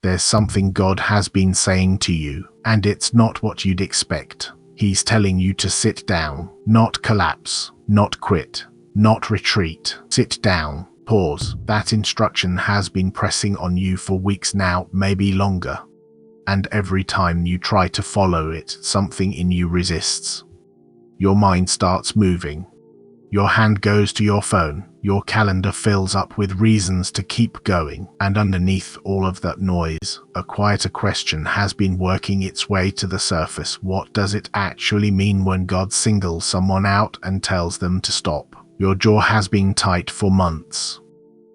There's something God has been saying to you, and it's not what you'd expect. He's telling you to sit down, not collapse, not quit, not retreat. Sit down, pause. That instruction has been pressing on you for weeks now, maybe longer. And every time you try to follow it, something in you resists. Your mind starts moving. Your hand goes to your phone, your calendar fills up with reasons to keep going, and underneath all of that noise, a quieter question has been working its way to the surface. What does it actually mean when God singles someone out and tells them to stop? Your jaw has been tight for months.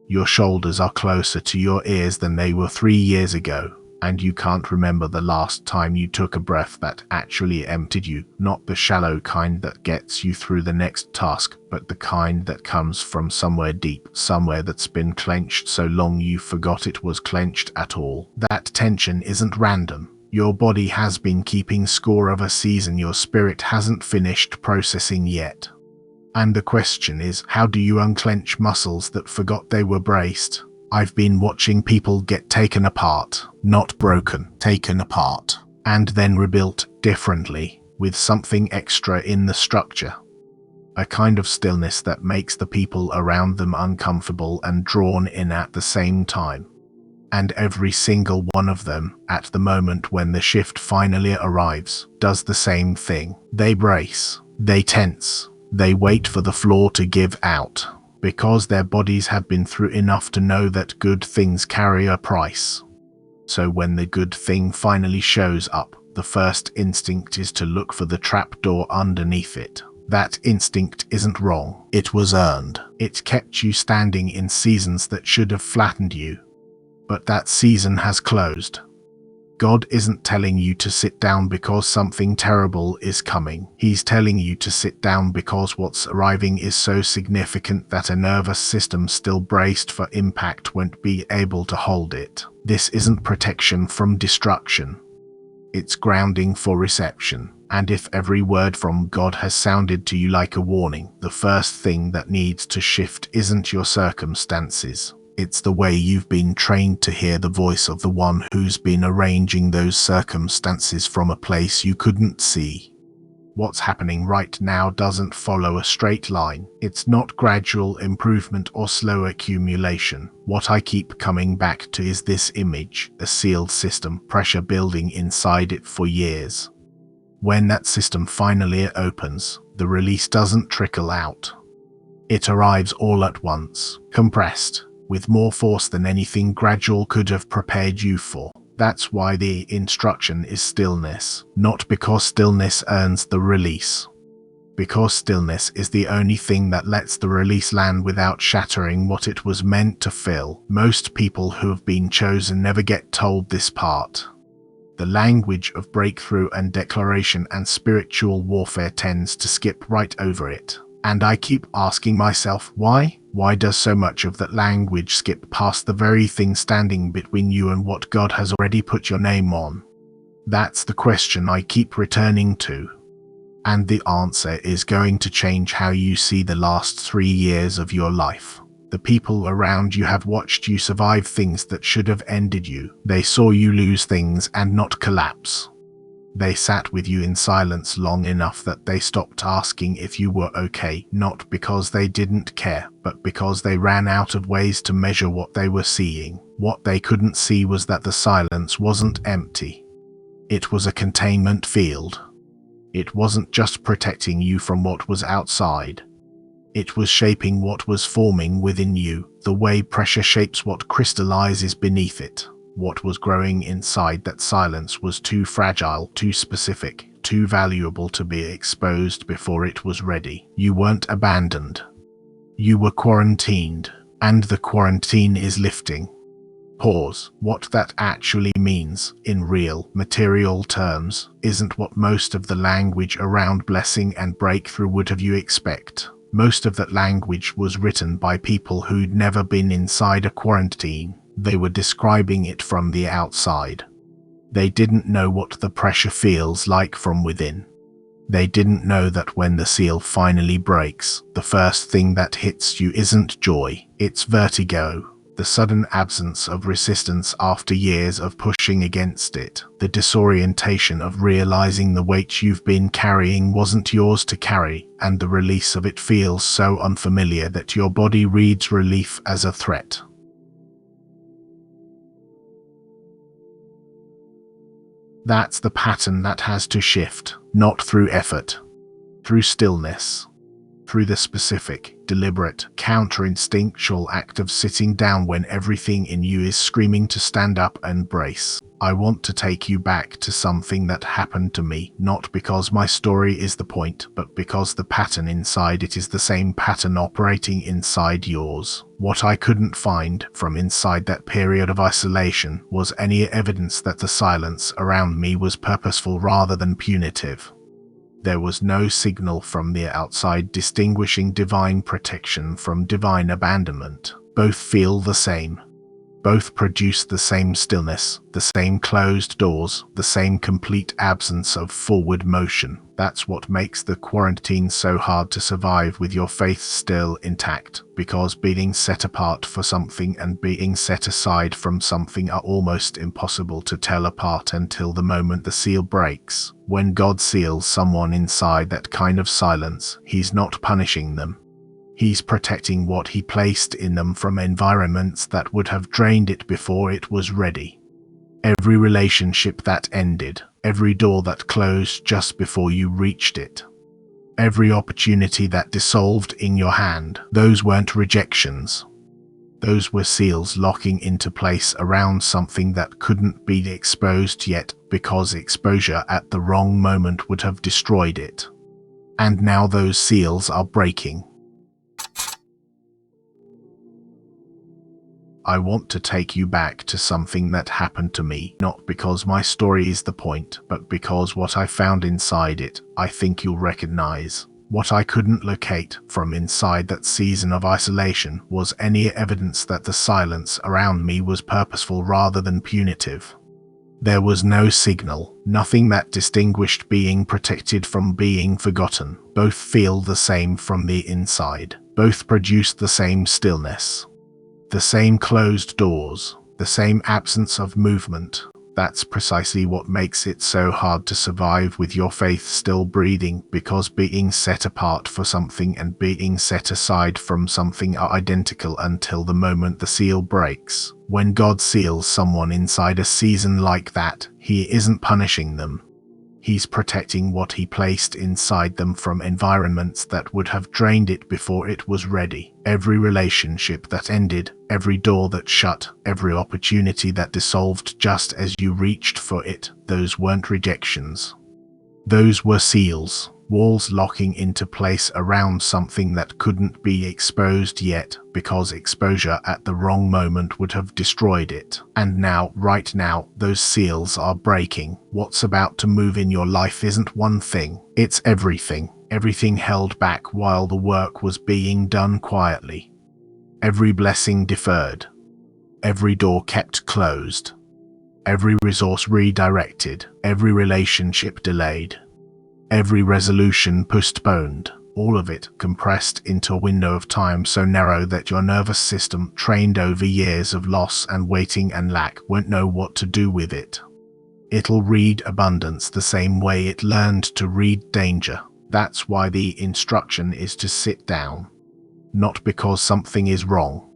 Your shoulders are closer to your ears than they were 3 years ago. And you can't remember the last time you took a breath that actually emptied you, not the shallow kind that gets you through the next task, but the kind that comes from somewhere deep, somewhere that's been clenched so long you forgot it was clenched at all. That tension isn't random. Your body has been keeping score of a season your spirit hasn't finished processing yet. And the question is, how do you unclench muscles that forgot they were braced? I've been watching people get taken apart, not broken, taken apart, and then rebuilt differently, with something extra in the structure. A kind of stillness that makes the people around them uncomfortable and drawn in at the same time. And every single one of them, at the moment when the shift finally arrives, does the same thing. They brace, they tense, they wait for the floor to give out. Because their bodies have been through enough to know that good things carry a price. So when the good thing finally shows up, the first instinct is to look for the trapdoor underneath it. That instinct isn't wrong. It was earned. It kept you standing in seasons that should have flattened you. But that season has closed. God isn't telling you to sit down because something terrible is coming. He's telling you to sit down because what's arriving is so significant that a nervous system still braced for impact won't be able to hold it. This isn't protection from destruction. It's grounding for reception. And if every word from God has sounded to you like a warning, the first thing that needs to shift isn't your circumstances. It's the way you've been trained to hear the voice of the one who's been arranging those circumstances from a place you couldn't see. What's happening right now doesn't follow a straight line. It's not gradual improvement or slow accumulation. What I keep coming back to is this image, a sealed system, pressure building inside it for years. When that system finally opens, the release doesn't trickle out. It arrives all at once, compressed, with more force than anything gradual could have prepared you for. That's why the instruction is stillness, not because stillness earns the release. Because stillness is the only thing that lets the release land without shattering what it was meant to fill. Most people who have been chosen never get told this part. The language of breakthrough and declaration and spiritual warfare tends to skip right over it. And I keep asking myself, why? Why does so much of that language skip past the very thing standing between you and what God has already put your name on? That's the question I keep returning to. And the answer is going to change how you see the last 3 years of your life. The people around you have watched you survive things that should have ended you. They saw you lose things and not collapse. They sat with you in silence long enough that they stopped asking if you were okay, not because they didn't care, but because they ran out of ways to measure what they were seeing. What they couldn't see was that the silence wasn't empty. It was a containment field. It wasn't just protecting you from what was outside. It was shaping what was forming within you, the way pressure shapes what crystallizes beneath it. What was growing inside that silence was too fragile, too specific, too valuable to be exposed before it was ready. You weren't abandoned. You were quarantined, and the quarantine is lifting. Pause. What that actually means, in real, material terms, isn't what most of the language around blessing and breakthrough would have you expect. Most of that language was written by people who'd never been inside a quarantine. They were describing it from the outside. They didn't know what the pressure feels like from within. They didn't know that when the seal finally breaks, the first thing that hits you isn't joy, it's vertigo. The sudden absence of resistance after years of pushing against it. The disorientation of realizing the weight you've been carrying wasn't yours to carry, and the release of it feels so unfamiliar that your body reads relief as a threat. That's the pattern that has to shift, not through effort, through stillness. Through the specific, deliberate, counter-instinctual act of sitting down when everything in you is screaming to stand up and brace. I want to take you back to something that happened to me, not because my story is the point, but because the pattern inside it is the same pattern operating inside yours. What I couldn't find from inside that period of isolation was any evidence that the silence around me was purposeful rather than punitive. There was no signal from the outside distinguishing divine protection from divine abandonment. Both feel the same. Both produce the same stillness, the same closed doors, the same complete absence of forward motion. That's what makes the quarantine so hard to survive with your faith still intact, because being set apart for something and being set aside from something are almost impossible to tell apart until the moment the seal breaks. When God seals someone inside that kind of silence, He's not punishing them. He's protecting what He placed in them from environments that would have drained it before it was ready. Every relationship that ended, every door that closed just before you reached it, every opportunity that dissolved in your hand, those weren't rejections. Those were seals locking into place around something that couldn't be exposed yet, because exposure at the wrong moment would have destroyed it. And now those seals are breaking. I want to take you back to something that happened to me, not because my story is the point, but because what I found inside it, I think you'll recognize. What I couldn't locate from inside that season of isolation was any evidence that the silence around me was purposeful rather than punitive. There was no signal, nothing that distinguished being protected from being forgotten. Both feel the same from the inside. Both produce the same stillness. The same closed doors, the same absence of movement. That's precisely what makes it so hard to survive with your faith still breathing, because being set apart for something and being set aside from something are identical until the moment the seal breaks. When God seals someone inside a season like that, He isn't punishing them. He's protecting what He placed inside them from environments that would have drained it before it was ready. Every relationship that ended, every door that shut, every opportunity that dissolved just as you reached for it, those weren't rejections. Those were seals, walls locking into place around something that couldn't be exposed yet, because exposure at the wrong moment would have destroyed it. And now, right now, those seals are breaking. What's about to move in your life isn't one thing, it's everything. Everything held back while the work was being done quietly. Every blessing deferred. Every door kept closed. Every resource redirected. Every relationship delayed. Every resolution postponed, all of it compressed into a window of time so narrow that your nervous system, trained over years of loss and waiting and lack, won't know what to do with it. It'll read abundance the same way it learned to read danger. That's why the instruction is to sit down. Not because something is wrong.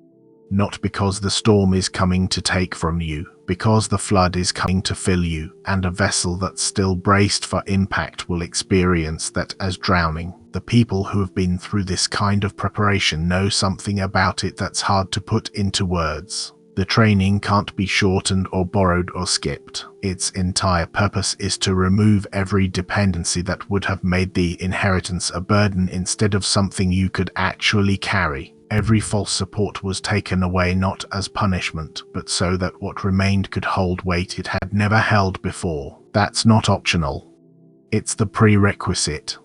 Not because the storm is coming to take from you, because the flood is coming to fill you, and a vessel that's still braced for impact will experience that as drowning. The people who have been through this kind of preparation know something about it that's hard to put into words. The training can't be shortened or borrowed or skipped. Its entire purpose is to remove every dependency that would have made the inheritance a burden instead of something you could actually carry. Every false support was taken away not as punishment, but so that what remained could hold weight it had never held before. That's not optional. It's the prerequisite.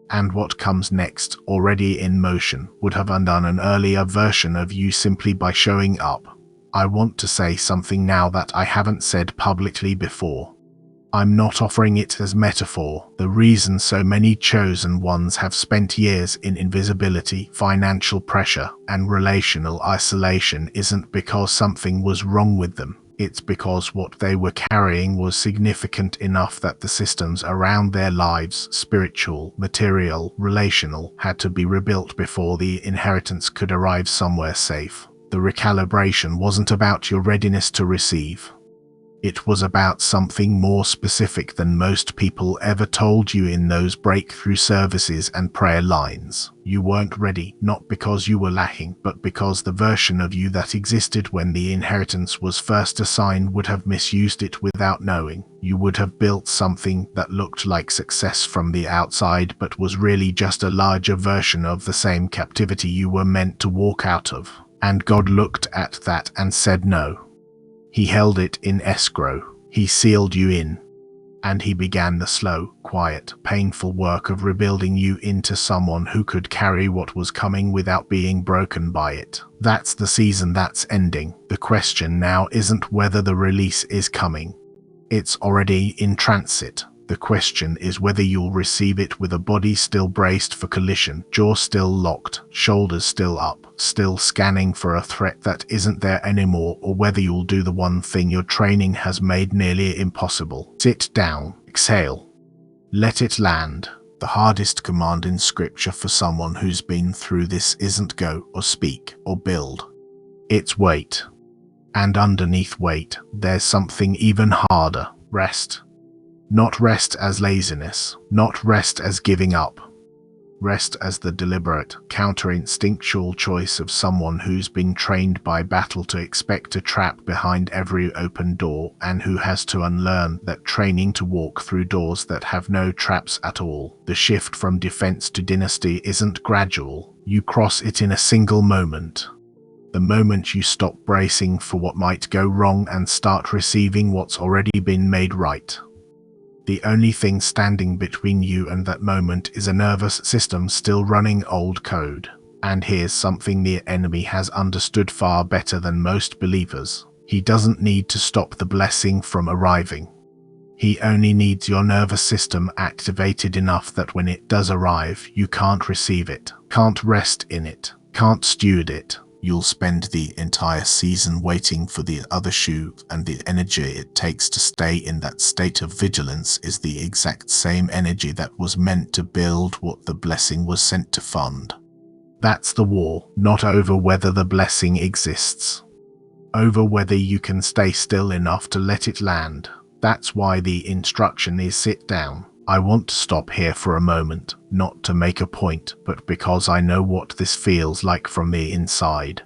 And what comes next, already in motion, would have undone an earlier version of you simply by showing up. I want to say something now that I haven't said publicly before. I'm not offering it as metaphor. The reason so many chosen ones have spent years in invisibility, financial pressure, and relational isolation isn't because something was wrong with them. It's because what they were carrying was significant enough that the systems around their lives, spiritual, material, relational, had to be rebuilt before the inheritance could arrive somewhere safe. The recalibration wasn't about your readiness to receive. It was about something more specific than most people ever told you in those breakthrough services and prayer lines. You weren't ready, not because you were lacking, but because the version of you that existed when the inheritance was first assigned would have misused it without knowing. You would have built something that looked like success from the outside, but was really just a larger version of the same captivity you were meant to walk out of. And God looked at that and said no. He held it in escrow. He sealed you in. And he began the slow, quiet, painful work of rebuilding you into someone who could carry what was coming without being broken by it. That's the season that's ending. The question now isn't whether the release is coming. It's already in transit. The question is whether you'll receive it with a body still braced for collision, jaw still locked, shoulders still up, still scanning for a threat that isn't there anymore, or whether you'll do the one thing your training has made nearly impossible. Sit down, exhale. Let it land. The hardest command in scripture for someone who's been through this isn't go or speak or build. It's wait. And underneath wait, there's something even harder. Rest. Not rest as laziness, not rest as giving up. Rest as the deliberate, counter-instinctual choice of someone who's been trained by battle to expect a trap behind every open door, and who has to unlearn that training to walk through doors that have no traps at all. The shift from defense to dynasty isn't gradual. You cross it in a single moment. The moment you stop bracing for what might go wrong and start receiving what's already been made right. The only thing standing between you and that moment is a nervous system still running old code. And here's something the enemy has understood far better than most believers. He doesn't need to stop the blessing from arriving. He only needs your nervous system activated enough that when it does arrive, you can't receive it, can't rest in it, can't steward it. You'll spend the entire season waiting for the other shoe, and the energy it takes to stay in that state of vigilance is the exact same energy that was meant to build what the blessing was sent to fund. That's the war, not over whether the blessing exists. Over whether you can stay still enough to let it land. That's why the instruction is sit down. I want to stop here for a moment, not to make a point, but because I know what this feels like from the inside.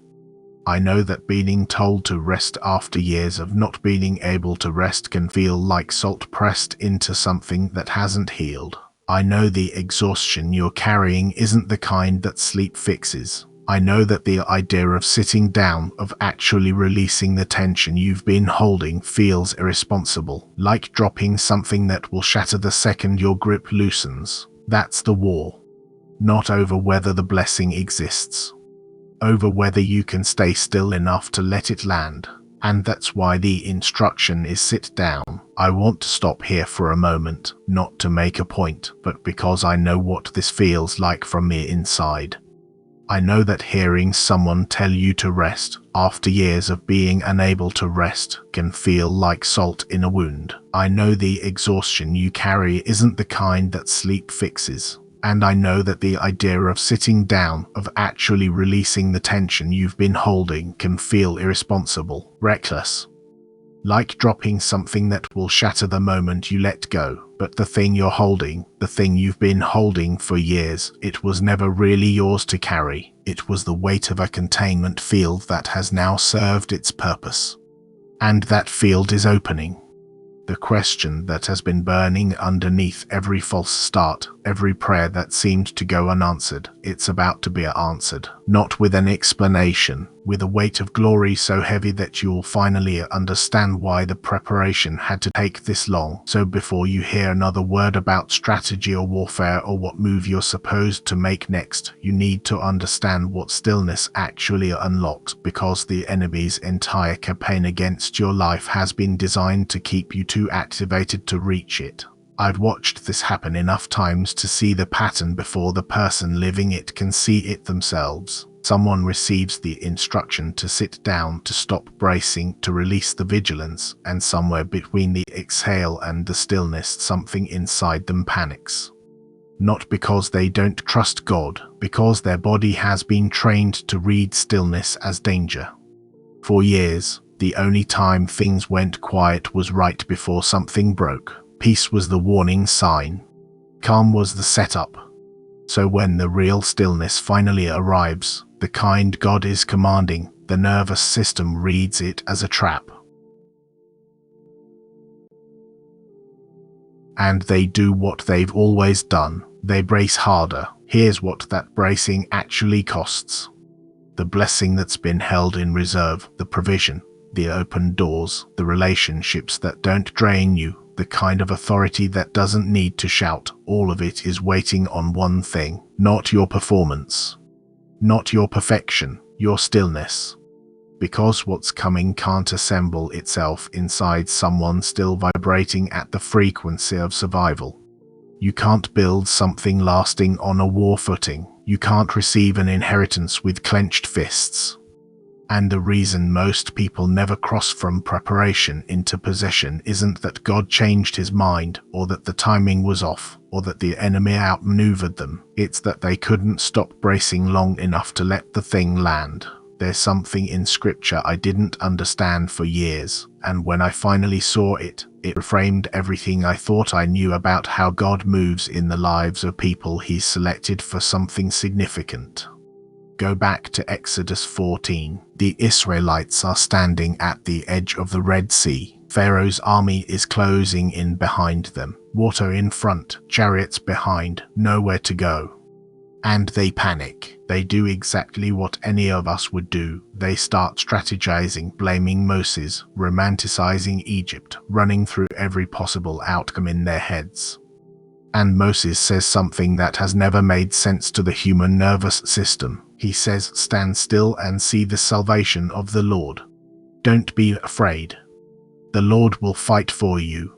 I know that being told to rest after years of not being able to rest can feel like salt pressed into something that hasn't healed. I know the exhaustion you're carrying isn't the kind that sleep fixes. I know that the idea of sitting down, of actually releasing the tension you've been holding, feels irresponsible, like dropping something that will shatter the second your grip loosens. That's the war. Not over whether the blessing exists. Over whether you can stay still enough to let it land. And that's why the instruction is sit down. I want to stop here for a moment, not to make a point, but because I know what this feels like from the inside. I know that hearing someone tell you to rest, after years of being unable to rest, can feel like salt in a wound. I know the exhaustion you carry isn't the kind that sleep fixes. And I know that the idea of sitting down, of actually releasing the tension you've been holding, can feel irresponsible, reckless. Like dropping something that will shatter the moment you let go. But the thing you're holding, the thing you've been holding for years, it was never really yours to carry. It was the weight of a containment field that has now served its purpose. And that field is opening. The question that has been burning underneath every false start, Every prayer that seemed to go unanswered, it's about to be answered. Not with an explanation, with a weight of glory so heavy that you'll finally understand why the preparation had to take this long. So before you hear another word about strategy or warfare or what move you're supposed to make next, you need to understand what stillness actually unlocks, because the enemy's entire campaign against your life has been designed to keep you too activated to reach it. I've watched this happen enough times to see the pattern before the person living it can see it themselves. Someone receives the instruction to sit down, to stop bracing, to release the vigilance, and somewhere between the exhale and the stillness, something inside them panics. Not because they don't trust God, because their body has been trained to read stillness as danger. For years, the only time things went quiet was right before something broke. Peace was the warning sign. Calm was the setup. So when the real stillness finally arrives, the kind God is commanding, the nervous system reads it as a trap. And they do what they've always done. They brace harder. Here's what that bracing actually costs. The blessing that's been held in reserve, the provision, the open doors, the relationships that don't drain you, the kind of authority that doesn't need to shout. All of it is waiting on one thing. Not your performance. Not your perfection. Your stillness. Because what's coming can't assemble itself inside someone still vibrating at the frequency of survival. You can't build something lasting on a war footing. You can't receive an inheritance with clenched fists. And the reason most people never cross from preparation into possession isn't that God changed his mind, or that the timing was off, or that the enemy outmaneuvered them. It's that they couldn't stop bracing long enough to let the thing land. There's something in scripture I didn't understand for years, and when I finally saw it, it reframed everything I thought I knew about how God moves in the lives of people he's selected for something significant. Go back to Exodus 14. The Israelites are standing at the edge of the Red Sea. Pharaoh's army is closing in behind them. Water in front, chariots behind, nowhere to go. And they panic. They do exactly what any of us would do. They start strategizing, blaming Moses, romanticizing Egypt, running through every possible outcome in their heads. And Moses says something that has never made sense to the human nervous system. He says, "Stand still and see the salvation of the Lord. Don't be afraid. The Lord will fight for you.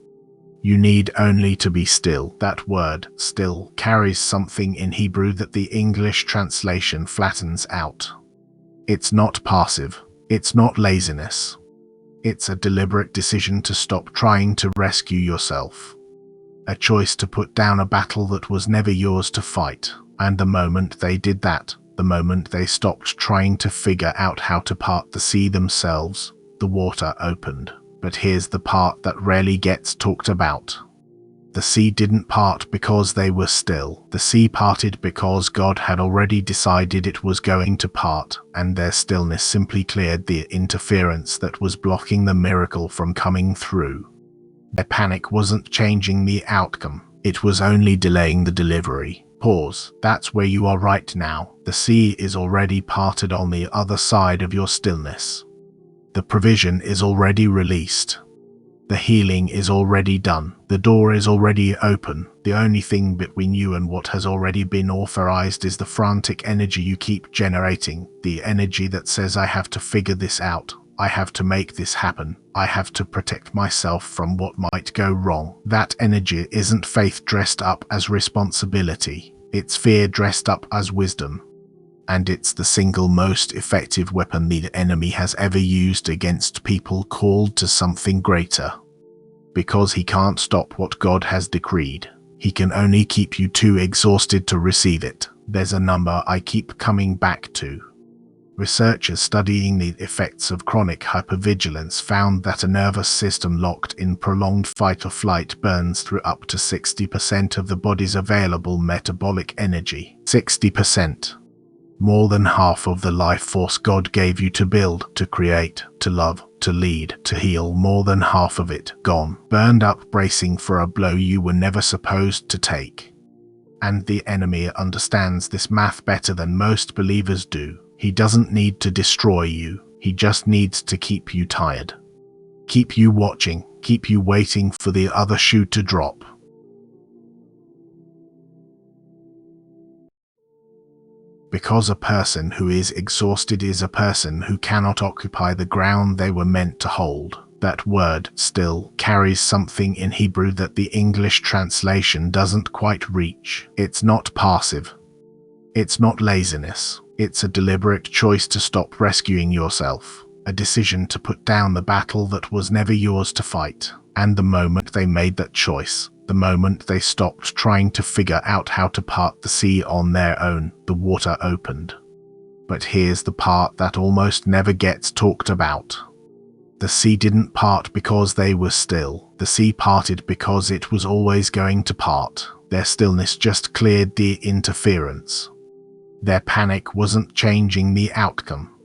You need only to be still." That word, still, carries something in Hebrew that the English translation flattens out. It's not passive. It's not laziness. It's a deliberate decision to stop trying to rescue yourself. A choice to put down a battle that was never yours to fight. And the moment they did that, the moment they stopped trying to figure out how to part the sea themselves, the water opened. But here's the part that rarely gets talked about. The sea didn't part because they were still. The sea parted because God had already decided it was going to part, and their stillness simply cleared the interference that was blocking the miracle from coming through. Their panic wasn't changing the outcome. It was only delaying the delivery. Pause. That's where you are right now. The sea is already parted on the other side of your stillness. The provision is already released. The healing is already done. The door is already open. The only thing between you and what has already been authorized is the frantic energy you keep generating. The energy that says, "I have to figure this out. I have to make this happen. I have to protect myself from what might go wrong." That energy isn't faith dressed up as responsibility. It's fear dressed up as wisdom. And it's the single most effective weapon the enemy has ever used against people called to something greater. Because he can't stop what God has decreed. He can only keep you too exhausted to receive it. There's a number I keep coming back to. Researchers studying the effects of chronic hypervigilance found that a nervous system locked in prolonged fight or flight burns through up to 60% of the body's available metabolic energy. 60%. More than half of the life force God gave you to build, to create, to love, to lead, to heal. More than half of it gone, burned up, bracing for a blow you were never supposed to take. And the enemy understands this math better than most believers do. He doesn't need to destroy you, he just needs to keep you tired. Keep you watching, keep you waiting for the other shoe to drop. Because a person who is exhausted is a person who cannot occupy the ground they were meant to hold. That word, still, carries something in Hebrew that the English translation doesn't quite reach. It's not passive. It's not laziness. It's a deliberate choice to stop rescuing yourself. A decision to put down the battle that was never yours to fight. And the moment they made that choice, the moment they stopped trying to figure out how to part the sea on their own, the water opened. But here's the part that almost never gets talked about. The sea didn't part because they were still. The sea parted because it was always going to part. Their stillness just cleared the interference. Their panic wasn't changing the outcome.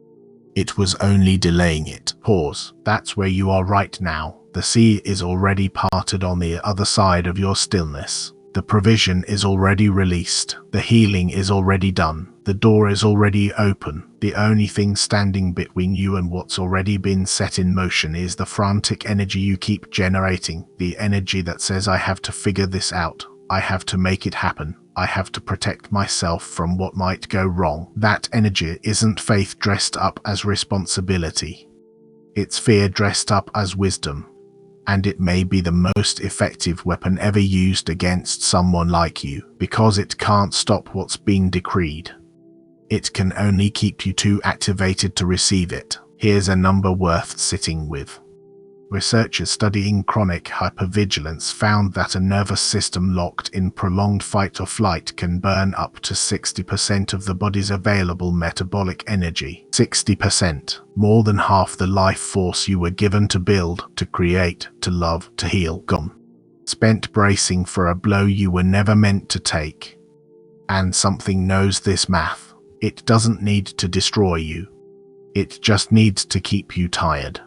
It was only delaying it. Pause. That's where you are right now. The sea is already parted on the other side of your stillness. The provision is already released. The healing is already done. The door is already open. The only thing standing between you and what's already been set in motion is the frantic energy you keep generating. The energy that says, I have to figure this out. I have to make it happen. I have to protect myself from what might go wrong. That energy isn't faith dressed up as responsibility. It's fear dressed up as wisdom. And it may be the most effective weapon ever used against someone like you, because it can't stop what's being decreed. It can only keep you too activated to receive it. Here's a number worth sitting with. Researchers studying chronic hypervigilance found that a nervous system locked in prolonged fight or flight can burn up to 60% of the body's available metabolic energy. 60%, more than half the life force you were given to build, to create, to love, to heal, gone. Spent bracing for a blow you were never meant to take. And something knows this math. It doesn't need to destroy you. It just needs to keep you tired.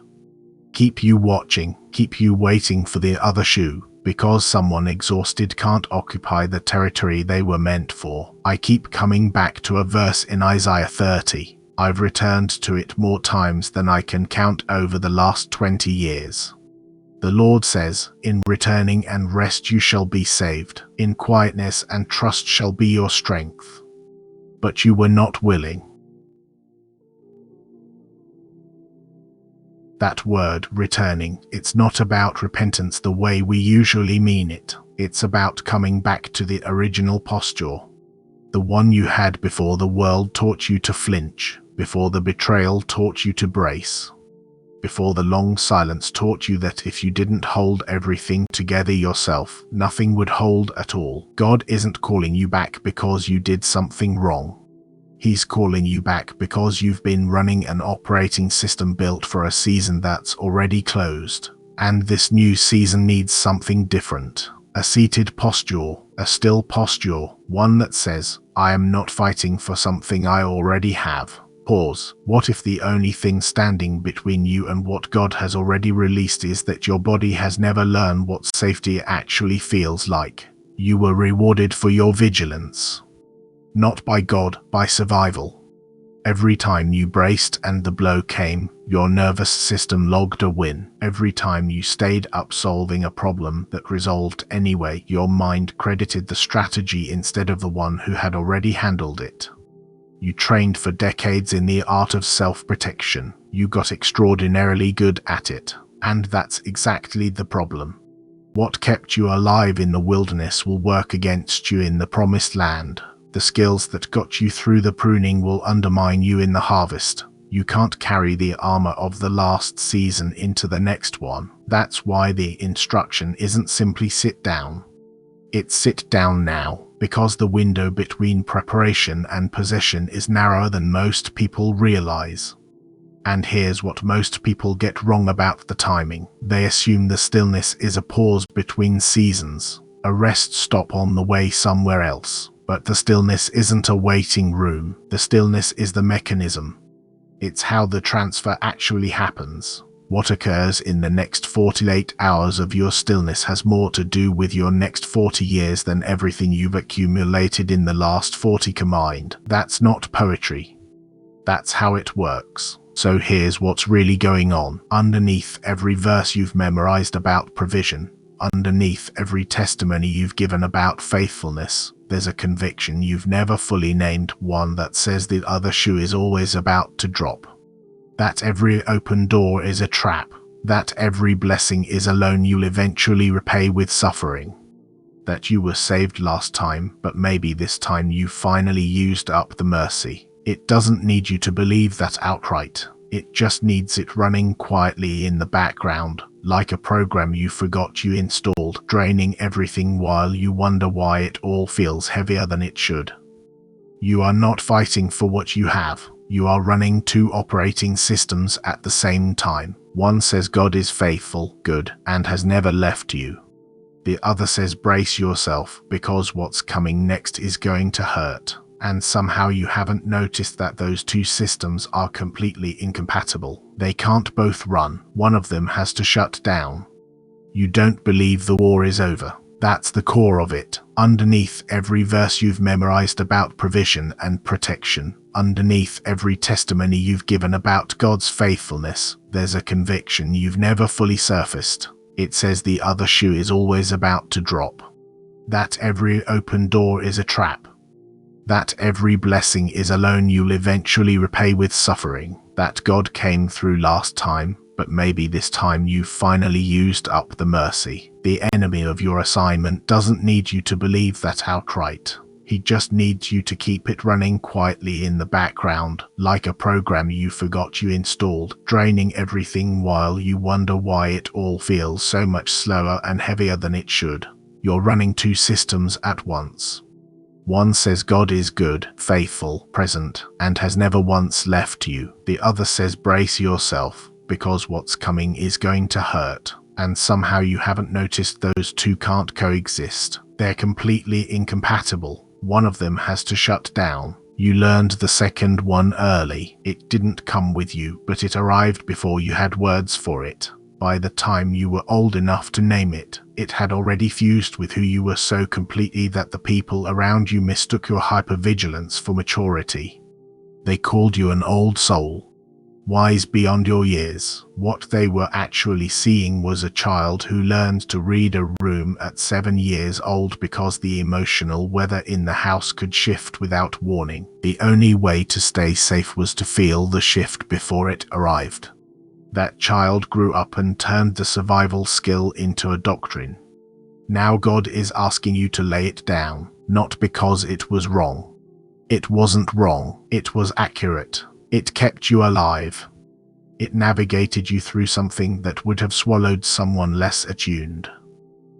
Keep you watching, keep you waiting for the other shoe, because someone exhausted can't occupy the territory they were meant for. I keep coming back to a verse in Isaiah 30. I've returned to it more times than I can count over the last 20 years. The Lord says, in returning and rest you shall be saved, in quietness and trust shall be your strength. But you were not willing. That word, returning, it's not about repentance the way we usually mean it. It's about coming back to the original posture. The one you had before the world taught you to flinch, before the betrayal taught you to brace, before the long silence taught you that if you didn't hold everything together yourself, nothing would hold at all. God isn't calling you back because you did something wrong. He's calling you back because you've been running an operating system built for a season that's already closed. And this new season needs something different. A seated posture, a still posture, one that says, I am not fighting for something I already have. Pause. What if the only thing standing between you and what God has already released is that your body has never learned what safety actually feels like? You were rewarded for your vigilance. Not by God, by survival. Every time you braced and the blow came, your nervous system logged a win. Every time you stayed up solving a problem that resolved anyway, your mind credited the strategy instead of the one who had already handled it. You trained for decades in the art of self-protection. You got extraordinarily good at it. And that's exactly the problem. What kept you alive in the wilderness will work against you in the promised land. The skills that got you through the pruning will undermine you in the harvest. You can't carry the armor of the last season into the next one. That's why the instruction isn't simply sit down. It's sit down now, because the window between preparation and possession is narrower than most people realize. And here's what most people get wrong about the timing. They assume the stillness is a pause between seasons, a rest stop on the way somewhere else. But the stillness isn't a waiting room. The stillness is the mechanism. It's how the transfer actually happens. What occurs in the next 48 hours of your stillness has more to do with your next 40 years than everything you've accumulated in the last 40 combined. That's not poetry. That's how it works. So here's what's really going on. Underneath every verse you've memorized about provision, underneath every testimony you've given about faithfulness, there's a conviction you've never fully named, one that says the other shoe is always about to drop. That every open door is a trap. That every blessing is a loan you'll eventually repay with suffering. That you were saved last time, but maybe this time you finally used up the mercy. It doesn't need you to believe that outright. It just needs it running quietly in the background, like a program you forgot you installed, draining everything while you wonder why it all feels heavier than it should. You are not fighting for what you have. You are running two operating systems at the same time. One says God is faithful, good, and has never left you. The other says brace yourself, because what's coming next is going to hurt. And somehow you haven't noticed that those two systems are completely incompatible. They can't both run. One of them has to shut down. You don't believe the war is over. That's the core of it. Underneath every verse you've memorized about provision and protection, underneath every testimony you've given about God's faithfulness, there's a conviction you've never fully surfaced. It says the other shoe is always about to drop. That every open door is a trap. That every blessing is a loan you'll eventually repay with suffering. That God came through last time, but maybe this time you've finally used up the mercy. The enemy of your assignment doesn't need you to believe that outright. He just needs you to keep it running quietly in the background, like a program you forgot you installed, draining everything while you wonder why it all feels so much slower and heavier than it should. You're running two systems at once. One says God is good, faithful, present, and has never once left you. The other says brace yourself, because what's coming is going to hurt. And somehow you haven't noticed those two can't coexist. They're completely incompatible. One of them has to shut down. You learned the second one early. It didn't come with you, but it arrived before you had words for it. By the time you were old enough to name it, it had already fused with who you were so completely that the people around you mistook your hypervigilance for maturity. They called you an old soul, wise beyond your years. What they were actually seeing was a child who learned to read a room at 7 years old because the emotional weather in the house could shift without warning. The only way to stay safe was to feel the shift before it arrived. That child grew up and turned the survival skill into a doctrine. Now God is asking you to lay it down, not because it was wrong. It wasn't wrong, it was accurate. It kept you alive. It navigated you through something that would have swallowed someone less attuned.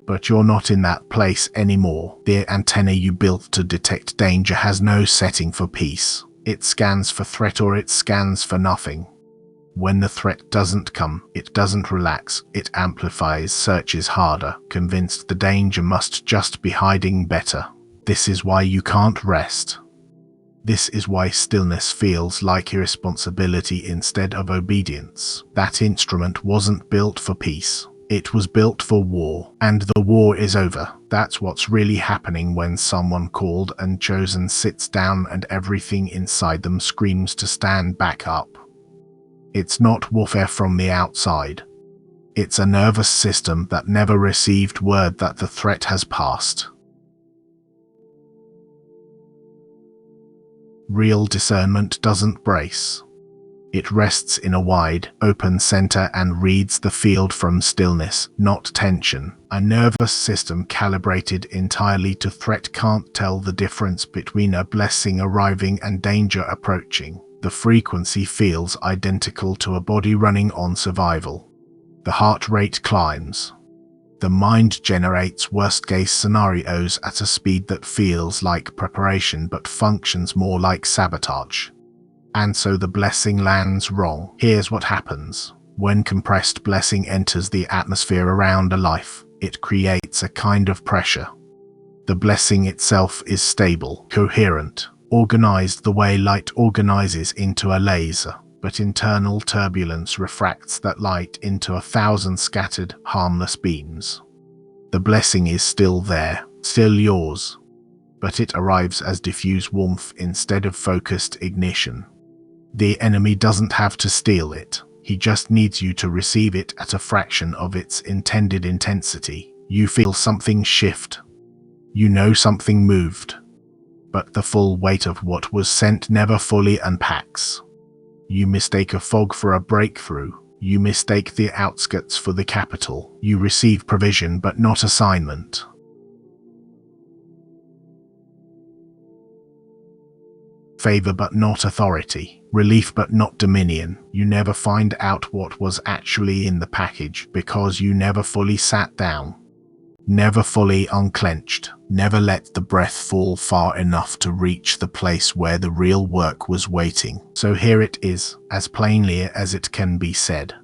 But you're not in that place anymore. The antenna you built to detect danger has no setting for peace. It scans for threat or it scans for nothing. When the threat doesn't come, it doesn't relax, it amplifies, searches harder, convinced the danger must just be hiding better. This is why you can't rest. This is why stillness feels like irresponsibility instead of obedience. That instrument wasn't built for peace. It was built for war, and the war is over. That's what's really happening when someone called and chosen sits down and everything inside them screams to stand back up. It's not warfare from the outside. It's a nervous system that never received word that the threat has passed. Real discernment doesn't brace. It rests in a wide, open center and reads the field from stillness, not tension. A nervous system calibrated entirely to threat can't tell the difference between a blessing arriving and danger approaching. The frequency feels identical to a body running on survival. The heart rate climbs. The mind generates worst-case scenarios at a speed that feels like preparation but functions more like sabotage. And so the blessing lands wrong. Here's what happens. When compressed blessing enters the atmosphere around a life, it creates a kind of pressure. The blessing itself is stable, coherent, organized the way light organizes into a laser, but internal turbulence refracts that light into 1,000 scattered, harmless beams. The blessing is still there, still yours, but it arrives as diffuse warmth instead of focused ignition. The enemy doesn't have to steal it, he just needs you to receive it at a fraction of its intended intensity. You feel something shift. You know something moved. But the full weight of what was sent never fully unpacks. You mistake a fog for a breakthrough. You mistake the outskirts for the capital. You receive provision but not assignment. Favor but not authority. Relief but not dominion. You never find out what was actually in the package because you never fully sat down. Never fully unclenched. Never let the breath fall far enough to reach the place where the real work was waiting. So here it is, as plainly as it can be said.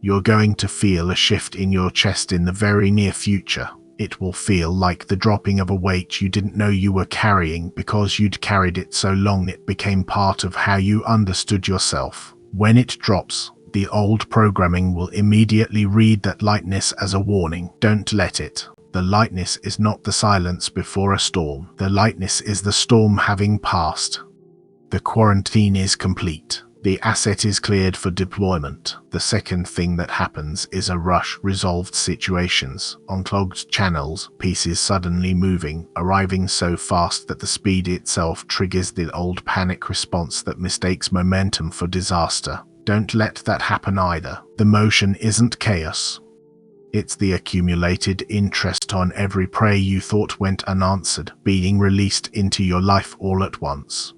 You're going to feel a shift in your chest in the very near future. It will feel like the dropping of a weight you didn't know you were carrying because you'd carried it so long it became part of how you understood yourself. When it drops, the old programming will immediately read that lightness as a warning. Don't let it. The lightness is not the silence before a storm. The lightness is the storm having passed. The quarantine is complete. The asset is cleared for deployment. The second thing that happens is a rush, resolved situations, unclogged channels, pieces suddenly moving, arriving so fast that the speed itself triggers the old panic response that mistakes momentum for disaster. Don't let that happen either. The motion isn't chaos. It's the accumulated interest on every prayer you thought went unanswered, being released into your life all at once.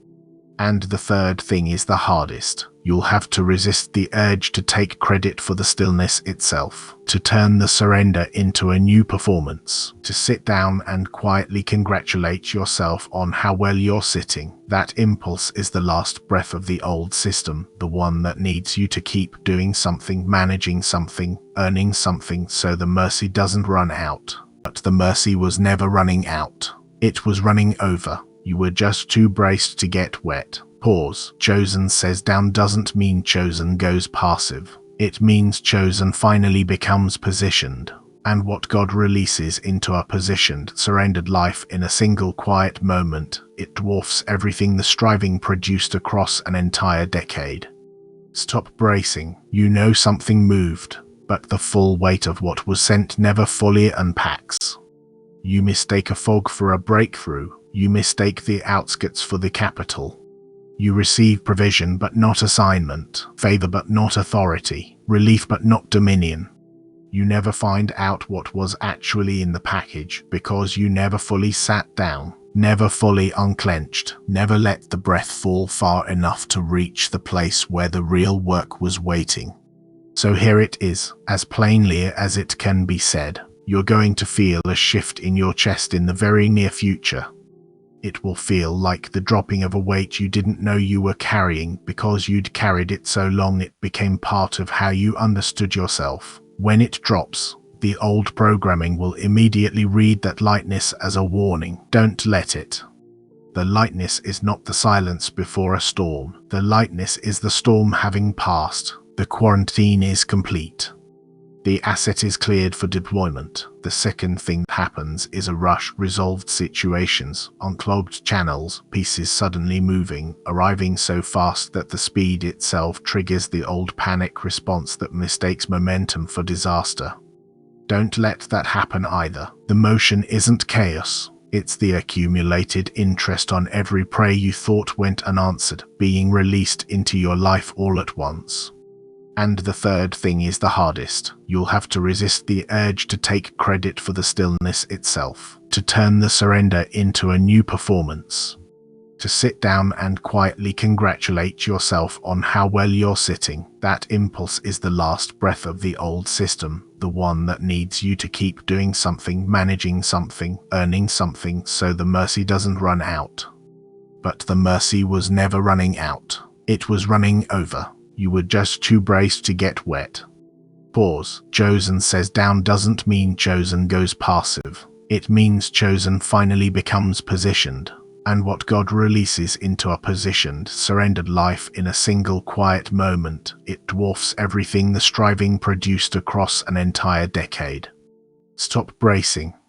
And the third thing is the hardest. You'll have to resist the urge to take credit for the stillness itself, to turn the surrender into a new performance, to sit down and quietly congratulate yourself on how well you're sitting. That impulse is the last breath of the old system, the one that needs you to keep doing something, managing something, earning something so the mercy doesn't run out. But the mercy was never running out. It was running over. You were just too braced to get wet. Pause. Chosen says down doesn't mean chosen goes passive. It means chosen finally becomes positioned. And what God releases into a positioned, surrendered life in a single quiet moment, it dwarfs everything the striving produced across an entire decade. Stop bracing. You know something moved, but the full weight of what was sent never fully unpacks. You mistake a fog for a breakthrough. You mistake the outskirts for the capital. You receive provision but not assignment, favor but not authority, relief but not dominion. You never find out what was actually in the package because you never fully sat down, never fully unclenched, never let the breath fall far enough to reach the place where the real work was waiting. So here it is, as plainly as it can be said. You're going to feel a shift in your chest in the very near future. It will feel like the dropping of a weight you didn't know you were carrying because you'd carried it so long it became part of how you understood yourself. When it drops, the old programming will immediately read that lightness as a warning. Don't let it. The lightness is not the silence before a storm. The lightness is the storm having passed. The quarantine is complete. The asset is cleared for deployment. The second thing that happens is a rush, resolved situations, unclogged channels, pieces suddenly moving, arriving so fast that the speed itself triggers the old panic response that mistakes momentum for disaster. Don't let that happen either. The motion isn't chaos. It's the accumulated interest on every prayer you thought went unanswered, being released into your life all at once. And the third thing is the hardest. You'll have to resist the urge to take credit for the stillness itself, to turn the surrender into a new performance, to sit down and quietly congratulate yourself on how well you're sitting. That impulse is the last breath of the old system, the one that needs you to keep doing something, managing something, earning something so the mercy doesn't run out. But the mercy was never running out. It was running over. You were just too braced to get wet. Pause. Chosen says down doesn't mean chosen goes passive. It means chosen finally becomes positioned. And what God releases into a positioned, surrendered life in a single quiet moment, it dwarfs everything the striving produced across an entire decade. Stop bracing.